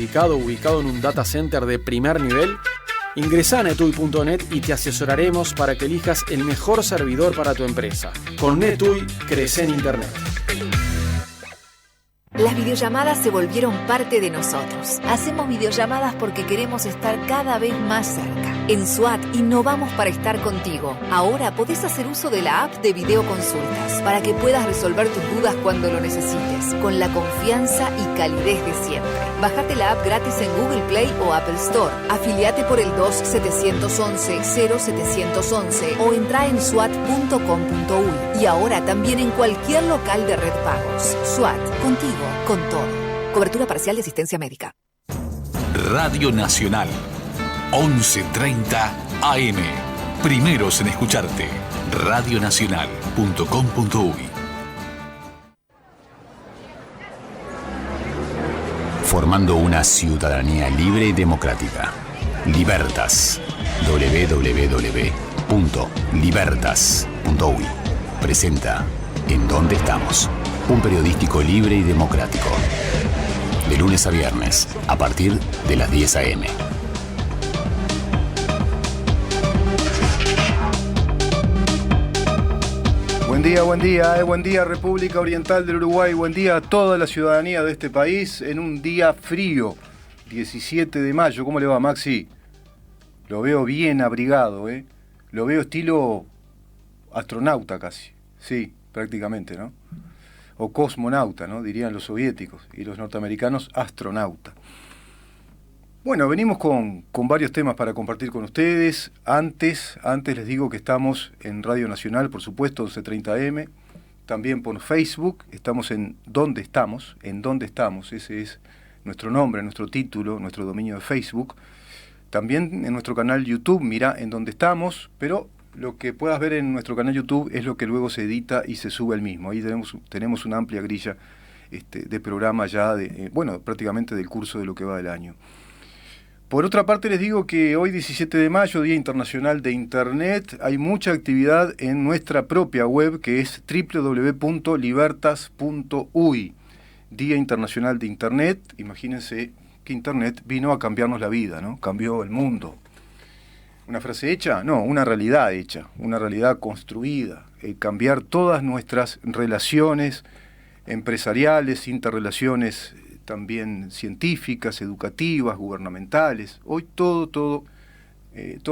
prefabricado ubicado en un data center de primer nivel? Ingresá a netui.net y te asesoraremos para que elijas el mejor servidor para tu empresa. Con Netui, crece en Internet. Las videollamadas se volvieron parte de nosotros. Hacemos videollamadas porque queremos estar cada vez más cerca. En SWAT innovamos para estar contigo. Ahora podés hacer uso de la app de videoconsultas para que puedas resolver tus dudas cuando lo necesites, con la confianza y calidez de siempre. Bajate la app gratis en Google Play o Apple Store. Afiliate por el 2711-0711 o entra en swat.com.uy. Y ahora también en cualquier local de Red Pagos. SWAT, contigo. Con todo. Cobertura parcial de asistencia médica. Radio Nacional. 11:30 AM. Primeros en escucharte. Radionacional.com.uy. Formando una ciudadanía libre y democrática. Libertas. www.libertas.uy. Presenta En Dónde Estamos. Un periodístico libre y democrático. De lunes a viernes, a partir de las 10 a.m. Buen día República Oriental del Uruguay, buen día a toda la ciudadanía de este país en un día frío, 17 de mayo. ¿Cómo le va, Maxi? Lo veo bien abrigado, ¿eh? Lo veo estilo astronauta casi, sí, prácticamente, ¿no? O cosmonauta, ¿no? Dirían los soviéticos, y los norteamericanos astronauta. Bueno, venimos con varios temas para compartir con ustedes. Antes les digo que estamos en Radio Nacional, por supuesto, 11:30 AM, también por Facebook, estamos en ¿Dónde estamos? En ¿Dónde estamos? Ese es nuestro nombre, nuestro título, nuestro dominio de Facebook. También en nuestro canal YouTube, mira en dónde estamos, pero lo que puedas ver en nuestro canal YouTube es lo que luego se edita y se sube al mismo. Ahí tenemos una amplia grilla de programa ya, prácticamente del curso de lo que va del año. Por otra parte les digo que hoy 17 de mayo, Día Internacional de Internet, hay mucha actividad en nuestra propia web que es www.libertas.uy. Día Internacional de Internet, imagínense que Internet vino a cambiarnos la vida, ¿no? Cambió el mundo. ¿Una frase hecha? No, una realidad hecha, una realidad construida. Cambiar todas nuestras relaciones empresariales, interrelaciones también científicas, educativas, gubernamentales. Hoy toda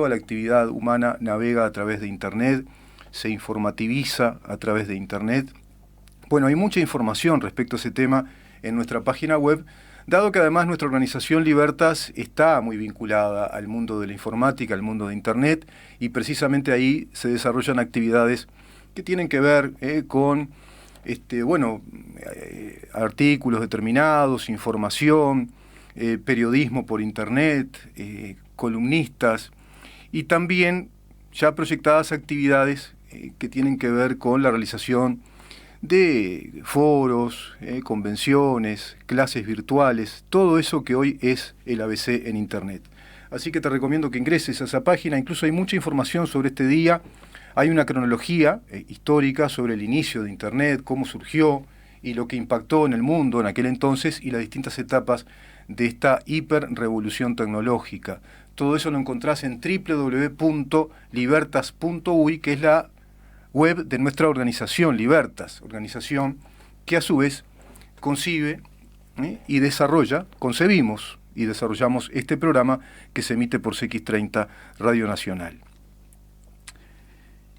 la actividad humana navega a través de Internet, se informativiza a través de Internet. Bueno, hay mucha información respecto a ese tema en nuestra página web, dado que además nuestra organización Libertas está muy vinculada al mundo de la informática, al mundo de Internet, y precisamente ahí se desarrollan actividades que tienen que ver con artículos determinados, información, periodismo por Internet, columnistas, y también ya proyectadas actividades que tienen que ver con la realización de foros, convenciones, clases virtuales, todo eso que hoy es el ABC en Internet. Así que te recomiendo que ingreses a esa página, incluso hay mucha información sobre este día, hay una cronología histórica sobre el inicio de Internet, cómo surgió y lo que impactó en el mundo en aquel entonces y las distintas etapas de esta hiperrevolución tecnológica. Todo eso lo encontrás en www.libertas.uy, que es la web de nuestra organización Libertas, organización que a su vez concibe y concebimos y desarrollamos este programa que se emite por CX30 Radio Nacional.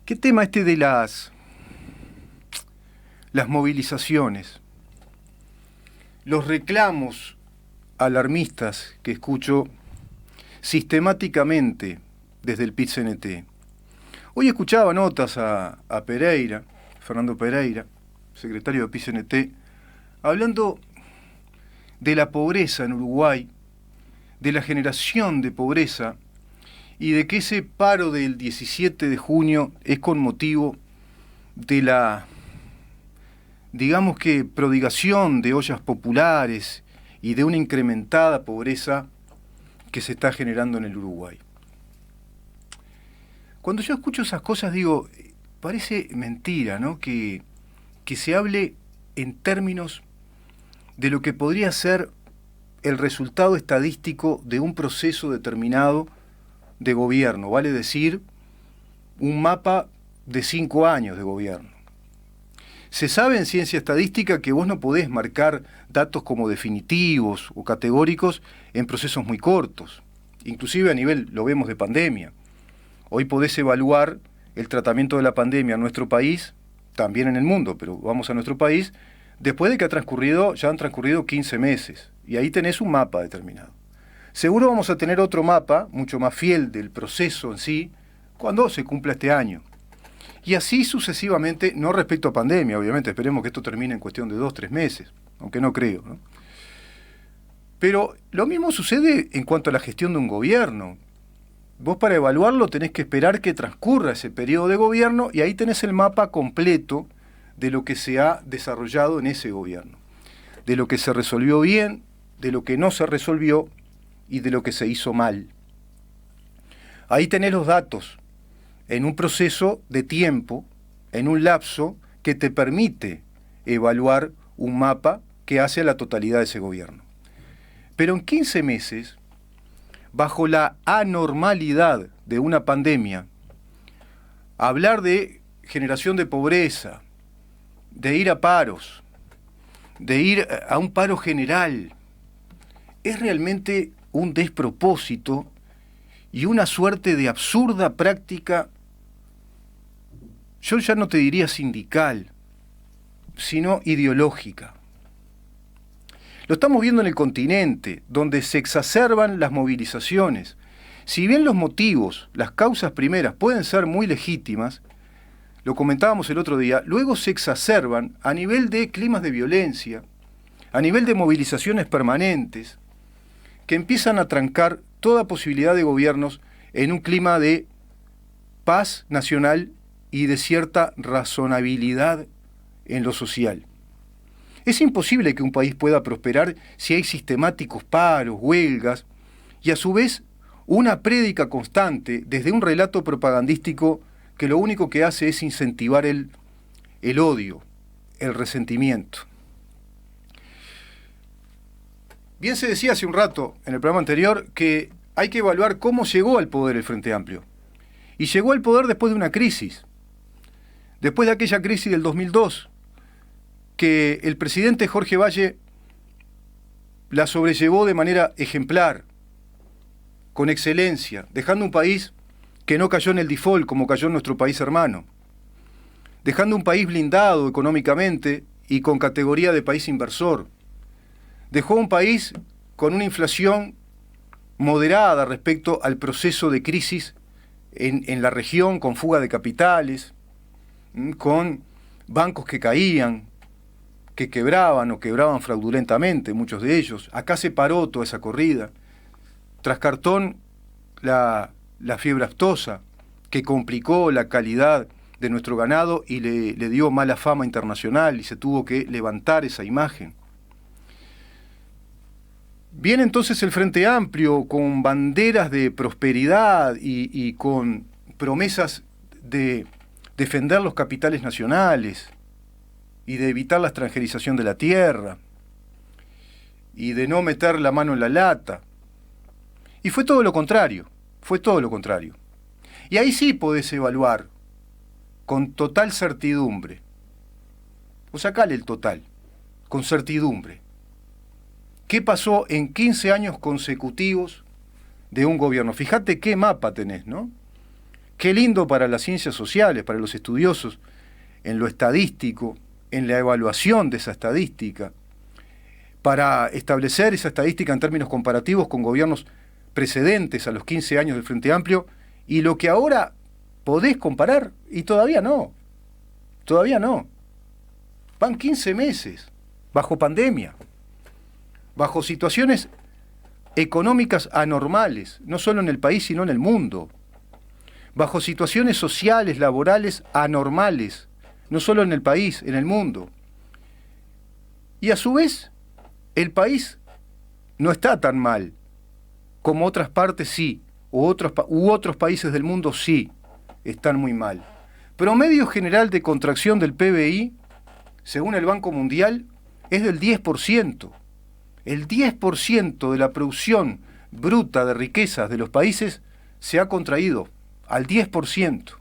¿Qué tema de las movilizaciones? Los reclamos alarmistas que escucho sistemáticamente desde el PIT-CNT. Hoy escuchaba notas a Pereira, Fernando Pereira, secretario de PIT-CNT, hablando de la pobreza en Uruguay, de la generación de pobreza y de que ese paro del 17 de junio es con motivo de la, digamos que, prodigación de ollas populares y de una incrementada pobreza que se está generando en el Uruguay. Cuando yo escucho esas cosas digo, parece mentira, ¿no? Que se hable en términos de lo que podría ser el resultado estadístico de un proceso determinado de gobierno, vale decir, un mapa de 5 años de gobierno. Se sabe en ciencia estadística que vos no podés marcar datos como definitivos o categóricos en procesos muy cortos, inclusive a nivel, lo vemos, de pandemia. Hoy podés evaluar el tratamiento de la pandemia en nuestro país, también en el mundo, pero vamos a nuestro país, después de que ya han transcurrido 15 meses, y ahí tenés un mapa determinado. Seguro vamos a tener otro mapa, mucho más fiel del proceso en sí, cuando se cumpla este año. Y así sucesivamente, no respecto a pandemia, obviamente, esperemos que esto termine en cuestión de 2-3 meses, aunque no creo, ¿no? Pero lo mismo sucede en cuanto a la gestión de un gobierno. Vos para evaluarlo tenés que esperar que transcurra ese periodo de gobierno y ahí tenés el mapa completo de lo que se ha desarrollado en ese gobierno, de lo que se resolvió bien, de lo que no se resolvió y de lo que se hizo mal. Ahí tenés los datos en un proceso de tiempo, en un lapso que te permite evaluar un mapa que hace a la totalidad de ese gobierno. Pero en 15 meses, bajo la anormalidad de una pandemia, hablar de generación de pobreza, de ir a paros, de ir a un paro general, es realmente un despropósito y una suerte de absurda práctica, yo ya no te diría sindical, sino ideológica. Lo estamos viendo en el continente, donde se exacerban las movilizaciones. Si bien los motivos, las causas primeras pueden ser muy legítimas, lo comentábamos el otro día, luego se exacerban a nivel de climas de violencia, a nivel de movilizaciones permanentes, que empiezan a trancar toda posibilidad de gobiernos en un clima de paz nacional y de cierta razonabilidad en lo social. Es imposible que un país pueda prosperar si hay sistemáticos paros, huelgas, y a su vez una prédica constante desde un relato propagandístico que lo único que hace es incentivar el odio, el resentimiento. Bien se decía hace un rato en el programa anterior que hay que evaluar cómo llegó al poder el Frente Amplio. Y llegó al poder después de una crisis. Después de aquella crisis del 2002, que el presidente Jorge Valle la sobrellevó de manera ejemplar, con excelencia, dejando un país que no cayó en el default como cayó en nuestro país hermano, dejando un país blindado económicamente y con categoría de país inversor. Dejó un país con una inflación moderada respecto al proceso de crisis en la región, con fuga de capitales, con bancos que caían, que quebraban o quebraban fraudulentamente, muchos de ellos. Acá se paró toda esa corrida. Tras cartón, la fiebre aftosa, que complicó la calidad de nuestro ganado y le dio mala fama internacional y se tuvo que levantar esa imagen. Viene entonces el Frente Amplio con banderas de prosperidad y con promesas de defender los capitales nacionales y de evitar la extranjerización de la tierra y de no meter la mano en la lata. Y fue todo lo contrario, fue todo lo contrario. Y ahí sí podés evaluar con total certidumbre, o sacale el total, con certidumbre, ¿qué pasó en 15 años consecutivos de un gobierno? Fíjate qué mapa tenés, ¿no? Qué lindo para las ciencias sociales, para los estudiosos, en lo estadístico, en la evaluación de esa estadística, para establecer esa estadística en términos comparativos con gobiernos precedentes a los 15 años del Frente Amplio, y lo que ahora podés comparar, y todavía no. Van 15 meses, bajo pandemia, bajo situaciones económicas anormales, no solo en el país, sino en el mundo, bajo situaciones sociales, laborales anormales, no solo en el país, en el mundo. Y a su vez, el país no está tan mal como otras partes sí, u otros países del mundo sí están muy mal. Promedio general de contracción del PBI, según el Banco Mundial, es del 10%. El 10% de la producción bruta de riquezas de los países se ha contraído al 10%.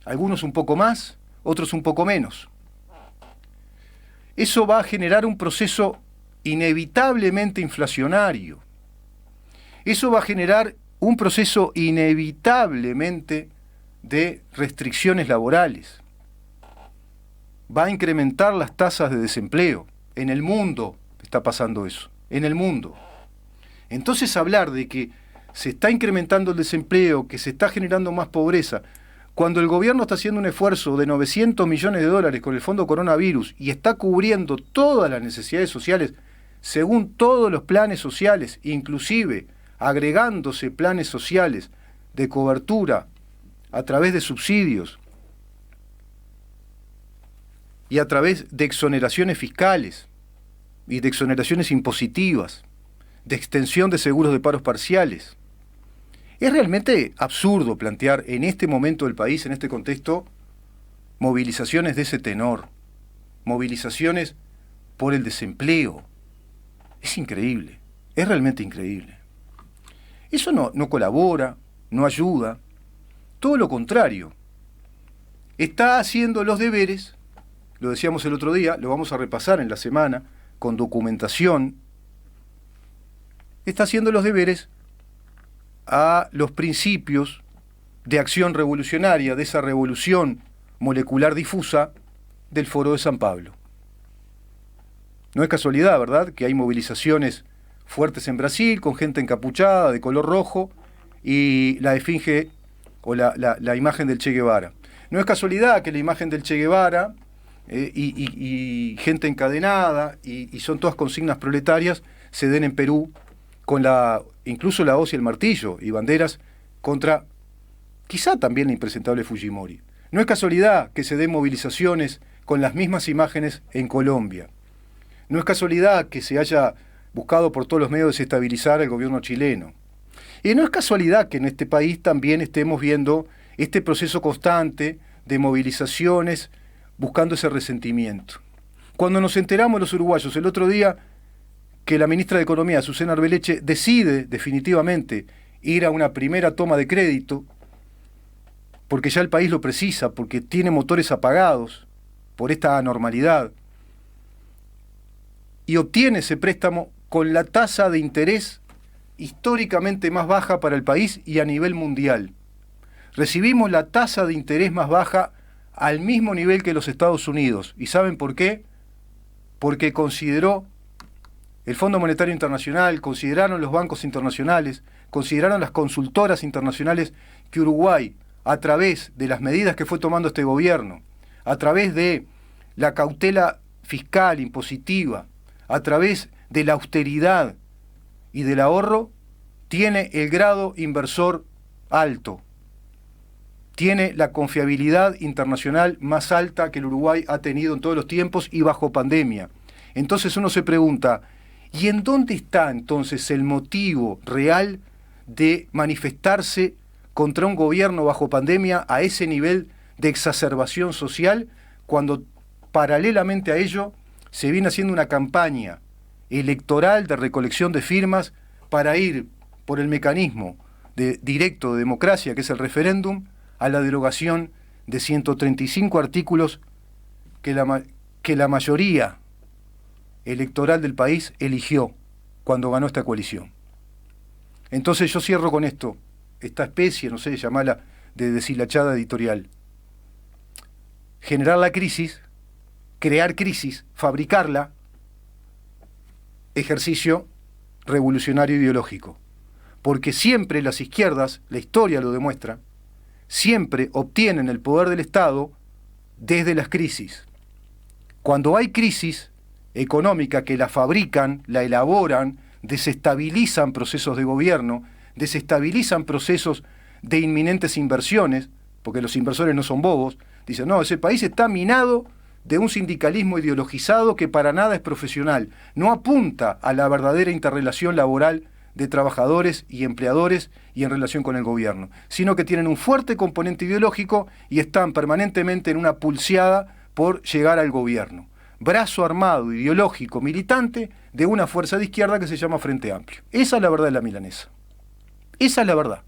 Algunos un poco más, otros un poco menos. Eso va a generar un proceso inevitablemente inflacionario. Eso va a generar un proceso inevitablemente de restricciones laborales. Va a incrementar las tasas de desempleo. En el mundo está pasando eso, en el mundo. Entonces hablar de que se está incrementando el desempleo, que se está generando más pobreza, cuando el gobierno está haciendo un esfuerzo de 900 millones de dólares con el fondo coronavirus y está cubriendo todas las necesidades sociales según todos los planes sociales, inclusive agregándose planes sociales de cobertura a través de subsidios y a través de exoneraciones fiscales y de exoneraciones impositivas, de extensión de seguros de paros parciales. Es realmente absurdo plantear en este momento del país, en este contexto, movilizaciones de ese tenor, movilizaciones por el desempleo. Es increíble, es realmente increíble. Eso no colabora, no ayuda, todo lo contrario. Está haciendo los deberes, lo decíamos el otro día, lo vamos a repasar en la semana, con documentación, está haciendo los deberes a los principios de acción revolucionaria, de esa revolución molecular difusa del Foro de San Pablo. No es casualidad, ¿verdad?, que hay movilizaciones fuertes en Brasil, con gente encapuchada, de color rojo, y la esfinge o la imagen del Che Guevara. No es casualidad que la imagen del Che Guevara y gente encadenada, y son todas consignas proletarias, se den en Perú, con incluso la hoz y el martillo, y banderas contra, quizá también la impresentable Fujimori. No es casualidad que se den movilizaciones con las mismas imágenes en Colombia. No es casualidad que se haya buscado por todos los medios desestabilizar al gobierno chileno. Y no es casualidad que en este país también estemos viendo este proceso constante de movilizaciones buscando ese resentimiento. Cuando nos enteramos los uruguayos el otro día que la ministra de Economía, Susana Arbeleche, decide definitivamente ir a una primera toma de crédito, porque ya el país lo precisa, porque tiene motores apagados por esta anormalidad, y obtiene ese préstamo con la tasa de interés históricamente más baja para el país y a nivel mundial. Recibimos la tasa de interés más baja al mismo nivel que los Estados Unidos. ¿Y saben por qué? Porque consideró el Fondo Monetario Internacional, consideraron los bancos internacionales, consideraron las consultoras internacionales que Uruguay, a través de las medidas que fue tomando este gobierno, a través de la cautela fiscal, impositiva, a través de la austeridad y del ahorro, tiene el grado inversor alto, tiene la confiabilidad internacional más alta que el Uruguay ha tenido en todos los tiempos y bajo pandemia. Entonces uno se pregunta, ¿y en dónde está entonces el motivo real de manifestarse contra un gobierno bajo pandemia a ese nivel de exacerbación social, cuando paralelamente a ello se viene haciendo una campaña electoral de recolección de firmas para ir por el mecanismo directo de democracia, que es el referéndum, a la derogación de 135 artículos que la mayoría electoral del país eligió cuando ganó esta coalición? Entonces yo cierro con esto, esta especie, no sé, llamarla de deshilachada editorial. Generar la crisis, crear crisis, fabricarla, ejercicio revolucionario ideológico. Porque siempre las izquierdas, la historia lo demuestra, siempre obtienen el poder del Estado desde las crisis. Cuando hay crisis económica que la fabrican, la elaboran, desestabilizan procesos de gobierno, desestabilizan procesos de inminentes inversiones, porque los inversores no son bobos, dicen, no, ese país está minado de un sindicalismo ideologizado que para nada es profesional, no apunta a la verdadera interrelación laboral de trabajadores y empleadores y en relación con el gobierno, sino que tienen un fuerte componente ideológico y están permanentemente en una pulseada por llegar al gobierno. brazo armado, ideológico, militante de una fuerza de izquierda que se llama Frente Amplio. Esa es la verdad de la milanesa. Esa es la verdad.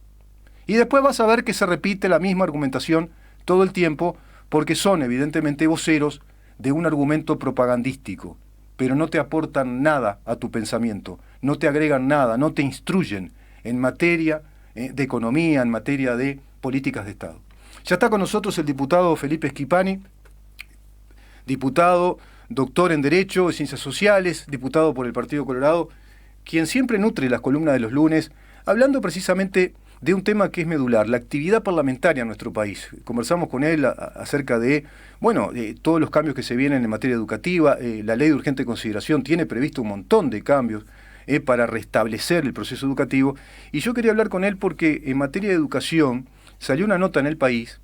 Y después vas a ver que se repite la misma argumentación todo el tiempo, porque son evidentemente voceros de un argumento propagandístico, pero no te aportan nada a tu pensamiento, no te agregan nada, no te instruyen en materia de economía, en materia de políticas de Estado. Ya está con nosotros el diputado Felipe Schipani, diputado, doctor en Derecho y Ciencias Sociales, diputado por el Partido Colorado, quien siempre nutre las columnas de los lunes, hablando precisamente de un tema que es medular, la actividad parlamentaria en nuestro país. Conversamos con él acerca de, todos los cambios que se vienen en materia educativa. La ley de urgente consideración tiene previsto un montón de cambios para restablecer el proceso educativo. Y yo quería hablar con él porque en materia de educación salió una nota en El País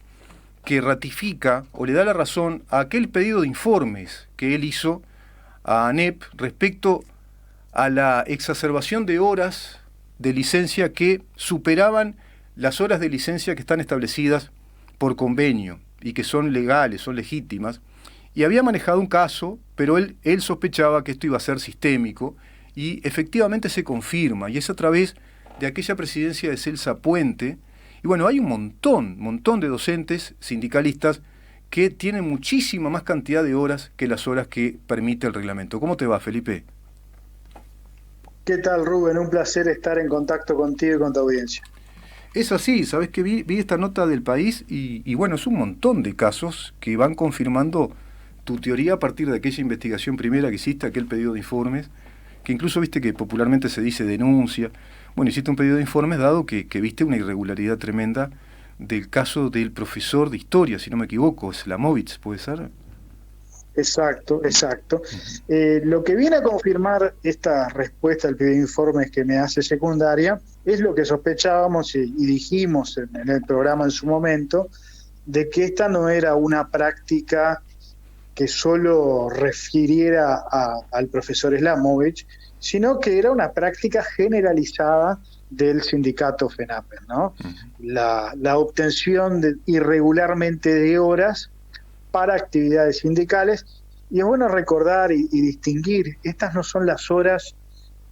que ratifica o le da la razón a aquel pedido de informes que él hizo a ANEP respecto a la exacerbación de horas de licencia que superaban las horas de licencia que están establecidas por convenio y que son legales, son legítimas, y había manejado un caso, pero él sospechaba que esto iba a ser sistémico, y efectivamente se confirma, y es a través de aquella presidencia de Celsa Puente. Y bueno, hay un montón de docentes sindicalistas que tienen muchísima más cantidad de horas que las horas que permite el reglamento. ¿Cómo te va, Felipe? ¿Qué tal, Rubén? Un placer estar en contacto contigo y con tu audiencia. Es así, sabes que vi esta nota del País y bueno, es un montón de casos que van confirmando tu teoría a partir de aquella investigación primera que hiciste, aquel pedido de informes, que incluso viste que popularmente se dice denuncia. Bueno, hiciste un pedido de informes dado que viste una irregularidad tremenda del caso del profesor de historia, si no me equivoco, Slamovich, ¿puede ser? Exacto. Lo que viene a confirmar esta respuesta al pedido de informes que me hace Secundaria es lo que sospechábamos y dijimos en el programa en su momento, de que esta no era una práctica que solo refiriera al profesor Slamovich, sino que era una práctica generalizada del sindicato FENAPES, ¿no? La obtención irregularmente de horas para actividades sindicales, y es bueno recordar y distinguir, estas no son las horas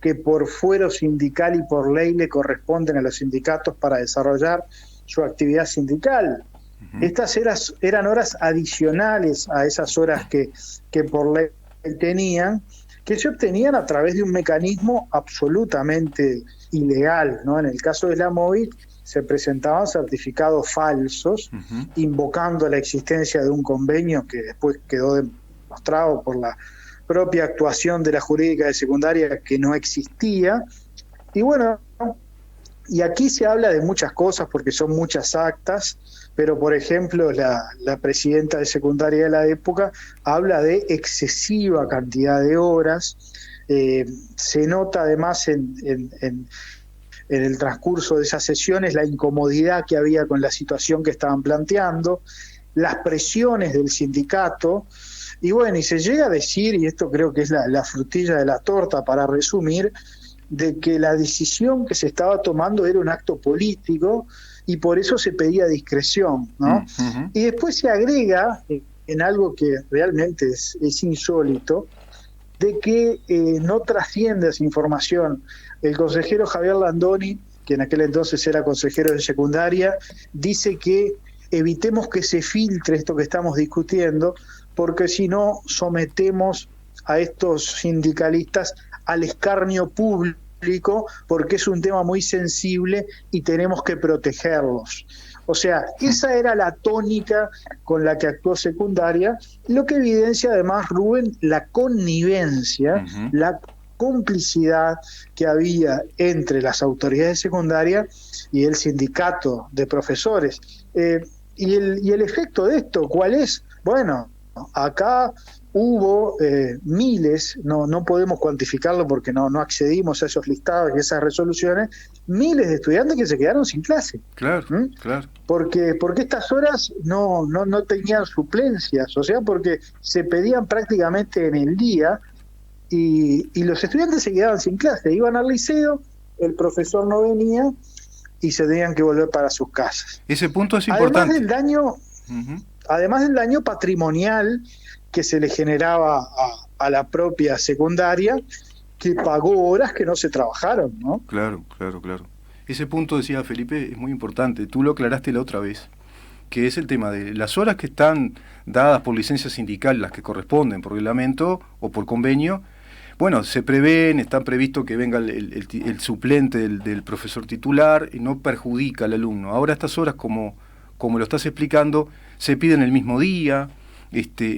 que por fuero sindical y por ley le corresponden a los sindicatos para desarrollar su actividad sindical. Estas eran horas adicionales a esas horas que por ley tenían, que se obtenían a través de un mecanismo absolutamente ilegal, ¿no? En el caso de Slamovich se presentaban certificados falsos, invocando la existencia de un convenio que después quedó demostrado por la propia actuación de la jurídica de Secundaria que no existía. Y bueno, y aquí se habla de muchas cosas porque son muchas actas, pero por ejemplo la presidenta de Secundaria de la época habla de excesiva cantidad de horas. Se nota además en el transcurso de esas sesiones la incomodidad que había con la situación que estaban planteando, las presiones del sindicato, y bueno, y se llega a decir, y esto creo que es la frutilla de la torta para resumir, de que la decisión que se estaba tomando era un acto político y por eso se pedía discreción, ¿no? Y después se agrega, en algo que realmente es insólito, de que no trasciende esa información. El consejero Javier Landoni, que en aquel entonces era consejero de Secundaria, dice que evitemos que se filtre esto que estamos discutiendo, porque si no sometemos a estos sindicalistas al escarnio público, porque es un tema muy sensible y tenemos que protegerlos. O sea, esa era la tónica con la que actuó Secundaria, lo que evidencia además, Rubén, la connivencia, la complicidad que había entre las autoridades de Secundaria y el sindicato de profesores. Y el efecto de esto, ¿cuál es? Bueno, acá hubo miles, no podemos cuantificarlo porque no accedimos a esos listados y esas resoluciones, miles de estudiantes que se quedaron sin clase. Claro. Porque estas horas no tenían suplencias, o sea, porque se pedían prácticamente en el día y los estudiantes se quedaban sin clase, iban al liceo, el profesor no venía y se tenían que volver para sus casas. Ese punto es importante. Además del daño patrimonial que se le generaba a la propia secundaria, que pagó horas que no se trabajaron, ¿no? Claro. Ese punto, decía Felipe, es muy importante. Tú lo aclaraste la otra vez, que es el tema de las horas que están dadas por licencia sindical, las que corresponden por reglamento o por convenio. Bueno, se prevén, está previsto que venga el suplente del profesor titular y no perjudica al alumno. Ahora estas horas, como lo estás explicando, se piden el mismo día,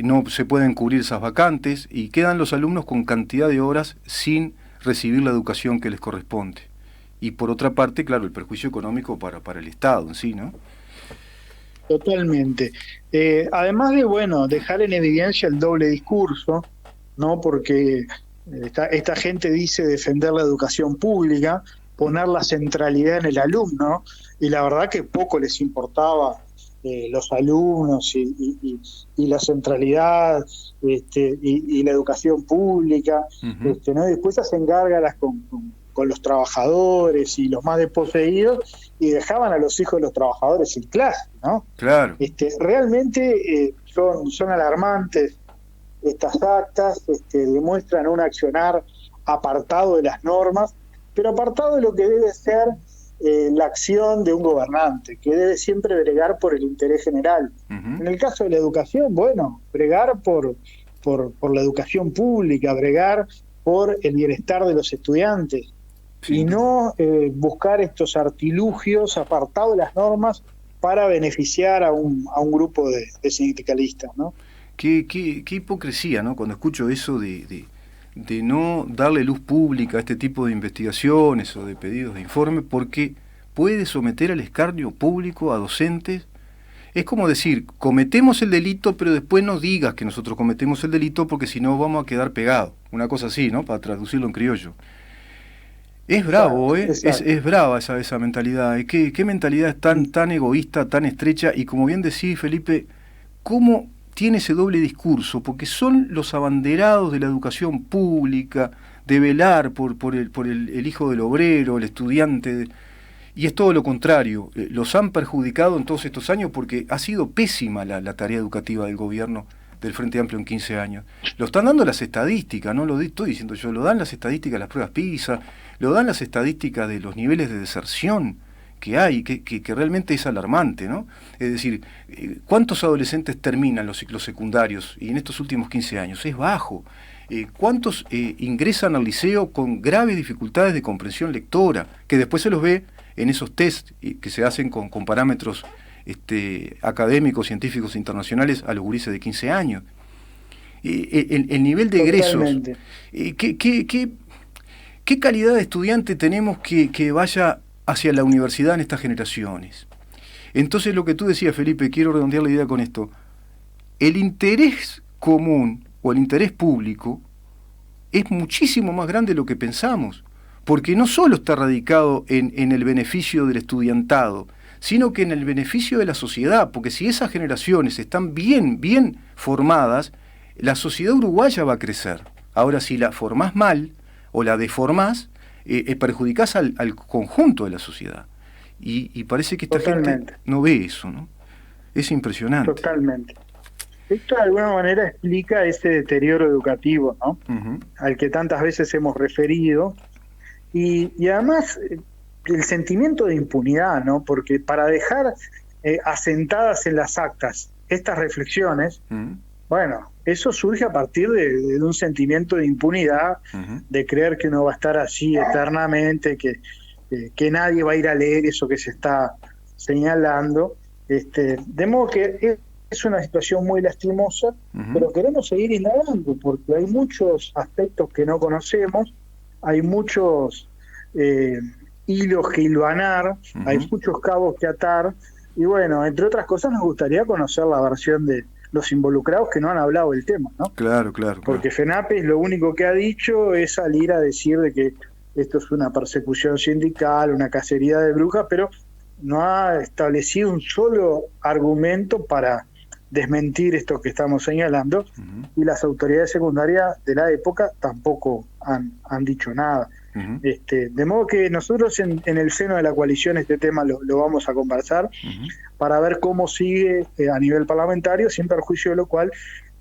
no se pueden cubrir esas vacantes y quedan los alumnos con cantidad de horas sin recibir la educación que les corresponde. Y por otra parte, claro, el perjuicio económico para el Estado en sí, ¿no? Totalmente. Además de, dejar en evidencia el doble discurso, ¿no? Porque esta gente dice defender la educación pública, poner la centralidad en el alumno, y la verdad que poco les importaba los alumnos y la centralidad y la educación pública, uh-huh. ¿No? Después hacen gárgaras con los trabajadores y los más desposeídos, y dejaban a los hijos de los trabajadores sin clase, ¿no? Claro. Realmente son alarmantes estas actas, demuestran un accionar apartado de las normas, pero apartado de lo que debe ser la acción de un gobernante, que debe siempre bregar por el interés general. Uh-huh. En el caso de la educación, bregar por la educación pública, bregar por el bienestar de los estudiantes, sí. Y no buscar estos artilugios apartados de las normas para beneficiar a un grupo de sindicalistas, ¿no? Qué hipocresía, ¿no? Cuando escucho eso de no darle luz pública a este tipo de investigaciones o de pedidos de informe, porque puede someter al escarnio público a docentes. Es como decir, cometemos el delito, pero después no digas que nosotros cometemos el delito, porque si no vamos a quedar pegados. Una cosa así, ¿no? Para traducirlo en criollo. Es bravo, ¿eh? Es brava esa mentalidad. ¿Qué mentalidad es tan egoísta, tan estrecha? Y como bien decís, Felipe, ¿cómo tiene ese doble discurso? Porque son los abanderados de la educación pública, de velar por el hijo del obrero, el estudiante, y es todo lo contrario. Los han perjudicado en todos estos años porque ha sido pésima la tarea educativa del gobierno del Frente Amplio en 15 años. Lo están dando las estadísticas, no lo estoy diciendo yo, lo dan las estadísticas, las pruebas PISA, lo dan las estadísticas de los niveles de deserción que hay, que realmente es alarmante, ¿no? Es decir, ¿cuántos adolescentes terminan los ciclos secundarios y en estos últimos 15 años? Es bajo. ¿Cuántos ingresan al liceo con graves dificultades de comprensión lectora, que después se los ve en esos test que se hacen con parámetros académicos, científicos internacionales a los gurises de 15 años? El nivel de egresos. ¿Qué calidad de estudiante tenemos que vaya hacia la universidad en estas generaciones? Entonces, lo que tú decías, Felipe, quiero redondear la idea con esto. El interés común o el interés público es muchísimo más grande de lo que pensamos, porque no solo está radicado en el beneficio del estudiantado, sino que en el beneficio de la sociedad, porque si esas generaciones están bien formadas, la sociedad uruguaya va a crecer. Ahora, si la formás mal o la deformás, perjudicás al conjunto de la sociedad. Y parece que esta gente no ve eso, ¿no? Es impresionante. Totalmente. Esto de alguna manera explica ese deterioro educativo, ¿no? Uh-huh. Al que tantas veces hemos referido. Y además el sentimiento de impunidad, ¿no? Porque para dejar asentadas en las actas estas reflexiones, uh-huh. Eso surge a partir de un sentimiento de impunidad, uh-huh. de creer que uno va a estar así eternamente, que nadie va a ir a leer eso que se está señalando. De modo que es una situación muy lastimosa, uh-huh. pero queremos seguir indagando, porque hay muchos aspectos que no conocemos, hay muchos hilos que hilvanar, uh-huh. hay muchos cabos que atar, y entre otras cosas nos gustaría conocer la versión de los involucrados que no han hablado del tema, ¿no? Claro. Porque FENAPES lo único que ha dicho es salir a decir de que esto es una persecución sindical, una cacería de brujas, pero no ha establecido un solo argumento para desmentir esto que estamos señalando, uh-huh. y las autoridades secundarias de la época tampoco han dicho nada. Uh-huh. De modo que nosotros en el seno de la coalición este tema lo vamos a conversar, uh-huh. para ver cómo sigue a nivel parlamentario, sin perjuicio de lo cual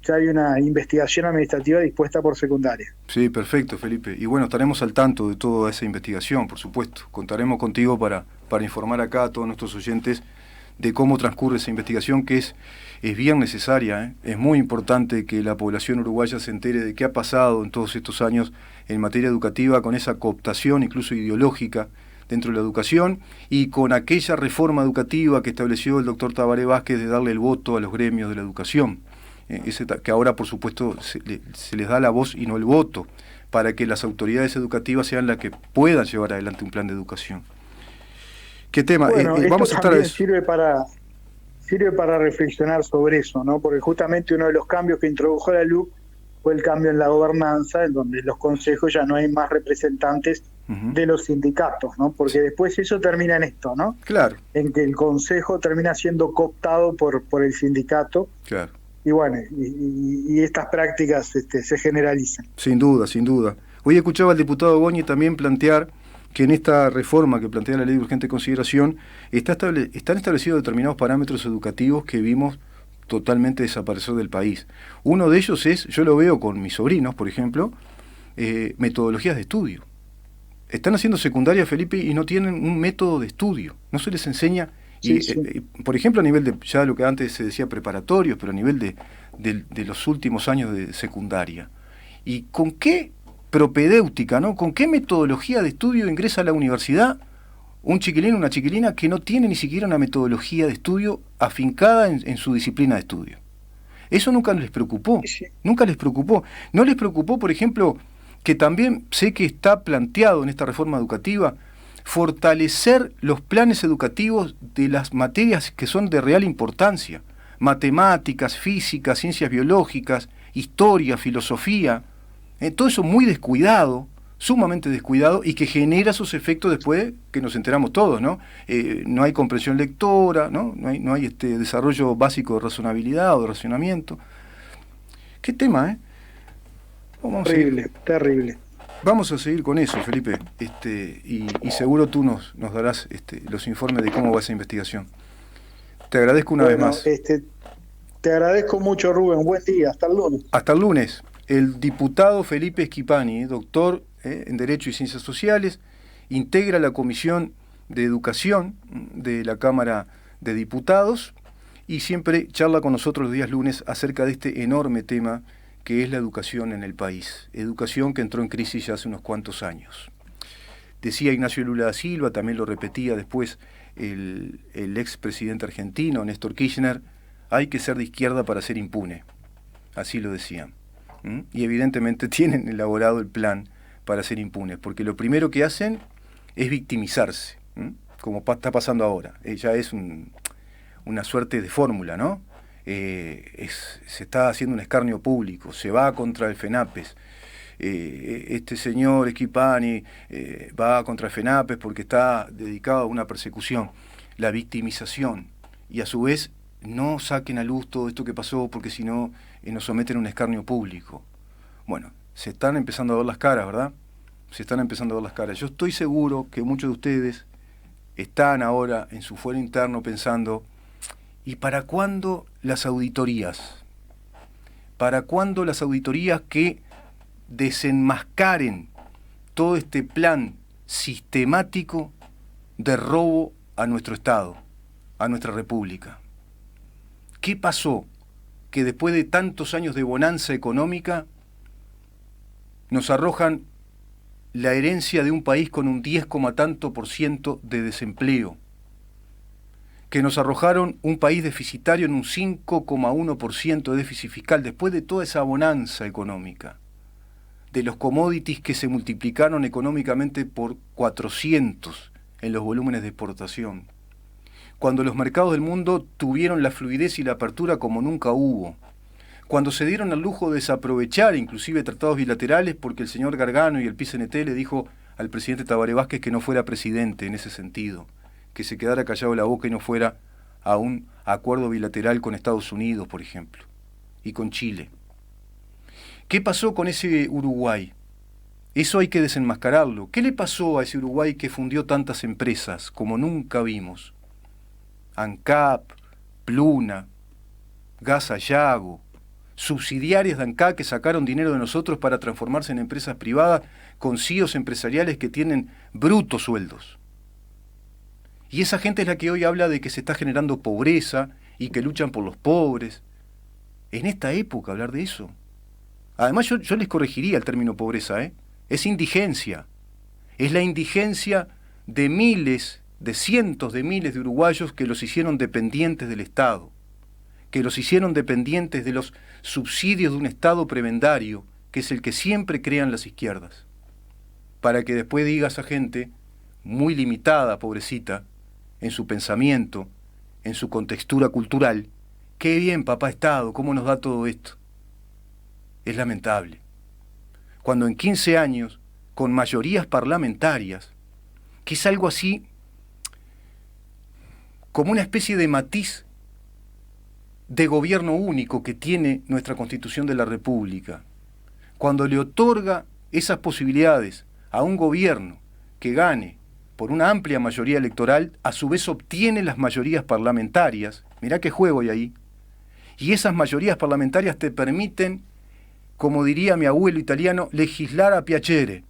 ya hay una investigación administrativa dispuesta por secundaria. Sí, perfecto, Felipe. Y bueno, estaremos al tanto de toda esa investigación, por supuesto. Contaremos contigo para informar acá a todos nuestros oyentes de cómo transcurre esa investigación, que es bien necesaria, ¿eh? Es muy importante que la población uruguaya se entere de qué ha pasado en todos estos años en materia educativa, con esa cooptación incluso ideológica dentro de la educación, y con aquella reforma educativa que estableció el doctor Tabaré Vázquez de darle el voto a los gremios de la educación, que ahora por supuesto se les da la voz y no el voto, para que las autoridades educativas sean las que puedan llevar adelante un plan de educación. ¿Qué tema? Bueno, vamos a estar a eso. Sirve para reflexionar sobre eso, ¿no? Porque justamente uno de los cambios que introdujo la LUC fue el cambio en la gobernanza, en donde los consejos ya no hay más representantes de los sindicatos, ¿no? Porque después eso termina en esto, ¿no? Claro. En que el consejo termina siendo cooptado por el sindicato. Claro. Y bueno, y estas prácticas se generalizan. Sin duda, sin duda. Hoy escuchaba al diputado Goñi también plantear que en esta reforma que plantea la Ley de Urgente Consideración están establecidos determinados parámetros educativos que vimos totalmente desaparecer del país. Uno de ellos es, yo lo veo con mis sobrinos, por ejemplo, metodologías de estudio. Están haciendo secundaria, Felipe, y no tienen un método de estudio. No se les enseña, por ejemplo, a nivel de, ya lo que antes se decía preparatorios, pero a nivel de los últimos años de secundaria. ¿Y con qué propedéutica, ¿no? ¿Con qué metodología de estudio ingresa a la universidad un chiquilín o una chiquilina que no tiene ni siquiera una metodología de estudio afincada en su disciplina de estudio? Eso nunca les preocupó, nunca les preocupó. No les preocupó, por ejemplo, que también sé que está planteado en esta reforma educativa, fortalecer los planes educativos de las materias que son de real importancia, matemáticas, física, ciencias biológicas, historia, filosofía, todo eso muy descuidado, sumamente descuidado, y que genera sus efectos después que nos enteramos todos, ¿no? No hay comprensión lectora, ¿no? No hay desarrollo básico de razonabilidad o de racionamiento. ¿Qué tema, eh? Terrible. Vamos a seguir con eso, Felipe, y seguro tú nos darás los informes de cómo va esa investigación. Te agradezco una vez más. Te agradezco mucho, Rubén. Buen día. Hasta el lunes. Hasta el lunes. El diputado Felipe Schipani, doctor en Derecho y Ciencias Sociales, integra la Comisión de Educación de la Cámara de Diputados y siempre charla con nosotros los días lunes acerca de este enorme tema que es la educación en el país. Educación que entró en crisis ya hace unos cuantos años. Decía Ignacio Lula da Silva, también lo repetía después el expresidente argentino, Néstor Kirchner, hay que ser de izquierda para ser impune. Así lo decían. Y evidentemente tienen elaborado el plan para ser impunes, porque lo primero que hacen es victimizarse, como está pasando ahora. Ya es una suerte de fórmula, ¿no? Se está haciendo un escarnio público, se va contra el FENAPES. Este señor Schipani va contra el FENAPES porque está dedicado a una persecución, la victimización, y a su vez no saquen a luz todo esto que pasó porque si no nos someten a un escarnio público. Bueno, se están empezando a ver las caras, ¿verdad? Se están empezando a ver las caras. Yo estoy seguro que muchos de ustedes están ahora en su fuero interno pensando, ¿y para cuándo las auditorías? ¿Para cuándo las auditorías que desenmascaren todo este plan sistemático de robo a nuestro Estado, a nuestra República? ¿Qué pasó que después de tantos años de bonanza económica nos arrojan la herencia de un país con un 10,tanto% de desempleo? Que nos arrojaron un país deficitario en un 5,1% de déficit fiscal después de toda esa bonanza económica, de los commodities que se multiplicaron económicamente por 400 en los volúmenes de exportación, cuando los mercados del mundo tuvieron la fluidez y la apertura como nunca hubo, cuando se dieron al lujo de desaprovechar inclusive tratados bilaterales porque el señor Gargano y el PCNT le dijo al presidente Tabaré Vázquez que no fuera presidente en ese sentido, que se quedara callado la boca y no fuera a un acuerdo bilateral con Estados Unidos, por ejemplo, y con Chile. ¿Qué pasó con ese Uruguay? Eso hay que desenmascararlo. ¿Qué le pasó a ese Uruguay que fundió tantas empresas como nunca vimos? ANCAP, Pluna, Gas Ayago, subsidiarias de ANCA que sacaron dinero de nosotros para transformarse en empresas privadas con CEOs empresariales que tienen brutos sueldos. Y esa gente es la que hoy habla de que se está generando pobreza y que luchan por los pobres. En esta época hablar de eso. Además yo les corregiría el término pobreza, ¿eh? Es indigencia. Es la indigencia de miles, de cientos de miles de uruguayos que los hicieron dependientes del Estado, que los hicieron dependientes de los subsidios de un Estado prebendario, que es el que siempre crean las izquierdas, para que después diga esa gente, muy limitada, pobrecita, en su pensamiento, en su contextura cultural, qué bien, papá Estado, cómo nos da todo esto. Es lamentable. Cuando en 15 años, con mayorías parlamentarias, que es algo así como una especie de matiz de gobierno único que tiene nuestra Constitución de la República, cuando le otorga esas posibilidades a un gobierno que gane por una amplia mayoría electoral, a su vez obtiene las mayorías parlamentarias, mirá qué juego hay ahí, y esas mayorías parlamentarias te permiten, como diría mi abuelo italiano, legislar a piacere.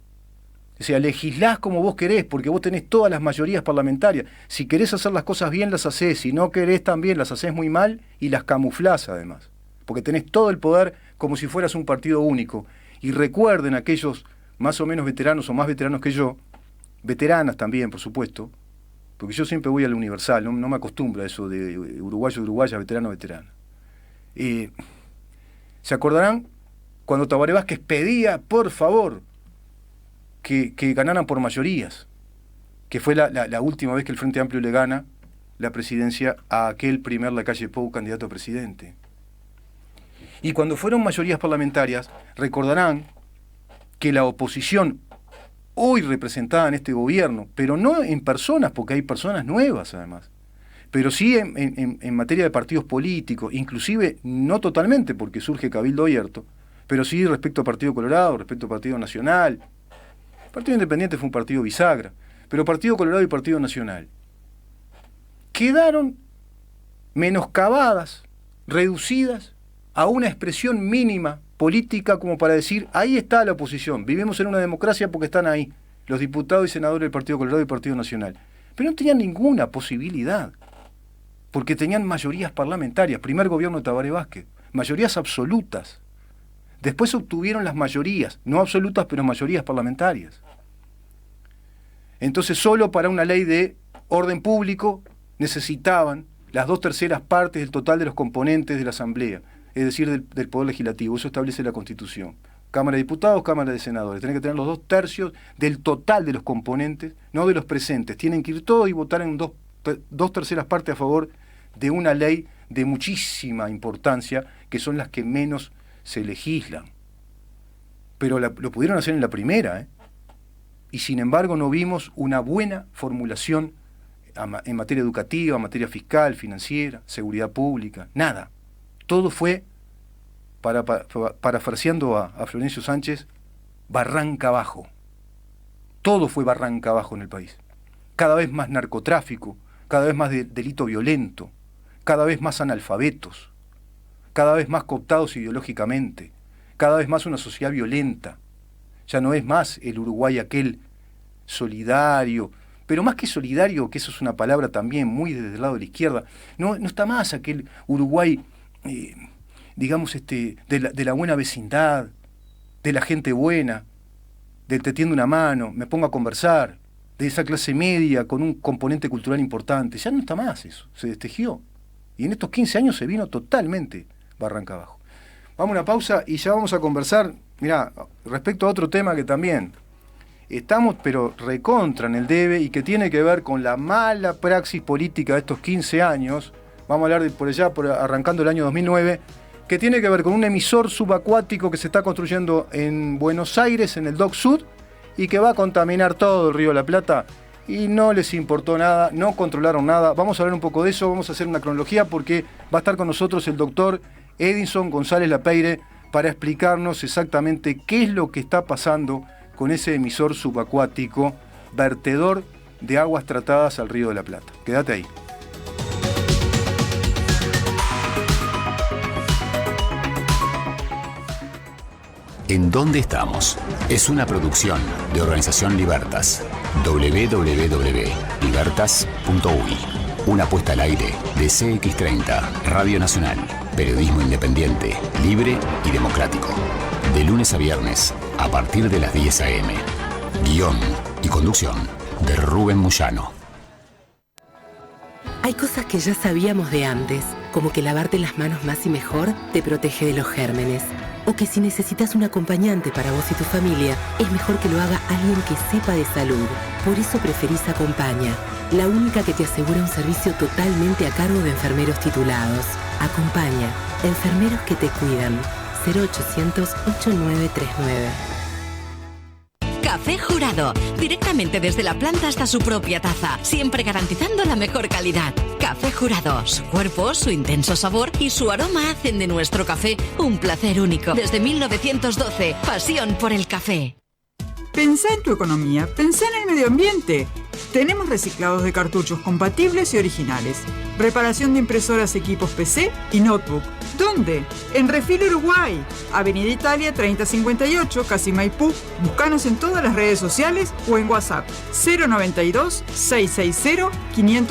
O sea, legislás como vos querés, porque vos tenés todas las mayorías parlamentarias. Si querés hacer las cosas bien, las hacés. Si no querés también, las hacés muy mal y las camuflás además. Porque tenés todo el poder como si fueras un partido único. Y recuerden aquellos más o menos veteranos o más veteranos que yo, veteranas también, por supuesto, porque yo siempre voy al universal, no me acostumbro a eso de uruguayo, uruguaya, veterano, veterana. ¿Se acordarán cuando Tabaré Vázquez pedía, por favor, que ganaran por mayorías? Que fue la última vez que el Frente Amplio le gana la presidencia a aquel primer Lacalle Pou, candidato a presidente. Y cuando fueron mayorías parlamentarias, recordarán que la oposición, hoy representada en este gobierno, pero no en personas, porque hay personas nuevas además, pero sí en materia de partidos políticos, inclusive no totalmente, porque surge Cabildo Abierto, pero sí respecto al Partido Colorado, respecto al Partido Nacional. El Partido Independiente fue un partido bisagra, pero Partido Colorado y Partido Nacional quedaron menoscabadas, reducidas a una expresión mínima política como para decir, ahí está la oposición, vivimos en una democracia porque están ahí los diputados y senadores del Partido Colorado y Partido Nacional. Pero no tenían ninguna posibilidad, porque tenían mayorías parlamentarias, primer gobierno de Tabaré Vázquez, mayorías absolutas. Después obtuvieron las mayorías, no absolutas, pero mayorías parlamentarias. Entonces, solo para una ley de orden público necesitaban las 2/3 partes del total de los componentes de la Asamblea, es decir, del Poder Legislativo. Eso establece la Constitución. Cámara de Diputados, Cámara de Senadores. Tienen que tener los 2/3 del total de los componentes, no de los presentes. Tienen que ir todos y votar en 2/3 partes a favor de una ley de muchísima importancia, que son las que menos se legislan. Pero lo pudieron hacer en la primera, ¿eh? Y sin embargo no vimos una buena formulación en materia educativa, en materia fiscal, financiera, seguridad pública, nada. Todo fue, parafraseando a Florencio Sánchez, barranca abajo. Todo fue barranca abajo en el país. Cada vez más narcotráfico, cada vez más delito violento, cada vez más analfabetos, cada vez más cooptados ideológicamente, cada vez más una sociedad violenta. Ya no es más el Uruguay aquel solidario, pero más que solidario, que eso es una palabra también muy desde el lado de la izquierda, no está más aquel Uruguay, digamos, de la buena vecindad, de la gente buena, del te tiendo una mano, me pongo a conversar, de esa clase media con un componente cultural importante. Ya no está más eso, se destejió. Y en estos 15 años se vino totalmente barranca abajo. Vamos a una pausa y ya vamos a conversar, mirá, respecto a otro tema que también estamos pero recontra en el debe y que tiene que ver con la mala praxis política de estos 15 años. Vamos a hablar arrancando el año 2009, que tiene que ver con un emisor subacuático que se está construyendo en Buenos Aires, en el Dock Sud, y que va a contaminar todo el Río de la Plata, y no les importó nada, no controlaron nada. Vamos a hablar un poco de eso, vamos a hacer una cronología, porque va a estar con nosotros el doctor Edinson González Lapeire para explicarnos exactamente qué es lo que está pasando con ese emisor subacuático, vertedor de aguas tratadas al Río de la Plata. Quédate ahí. ¿En dónde estamos? Es una producción de Organización Libertas. www.libertas.uy. Una puesta al aire de CX30, Radio Nacional. Periodismo independiente, libre y democrático. De lunes a viernes, a partir de las 10 a.m. Guión y conducción de Rubén Moyano. Hay cosas que ya sabíamos de antes, como que lavarte las manos más y mejor te protege de los gérmenes. O que si necesitas un acompañante para vos y tu familia, es mejor que lo haga alguien que sepa de salud. Por eso preferís Acompaña, la única que te asegura un servicio totalmente a cargo de enfermeros titulados. Acompaña, enfermeros que te cuidan. 0800-8939. Café Jurado, directamente desde la planta hasta su propia taza, siempre garantizando la mejor calidad. Café Jurado, su cuerpo, su intenso sabor y su aroma hacen de nuestro café un placer único. Desde 1912, pasión por el café. Pensá en tu economía, pensá en el medio ambiente. Tenemos reciclados de cartuchos compatibles y originales. Reparación de impresoras, equipos PC y notebook. ¿Dónde? En Refil Uruguay, Avenida Italia 3058, Casi Maipú. Búscanos en todas las redes sociales o en WhatsApp 092 660 500.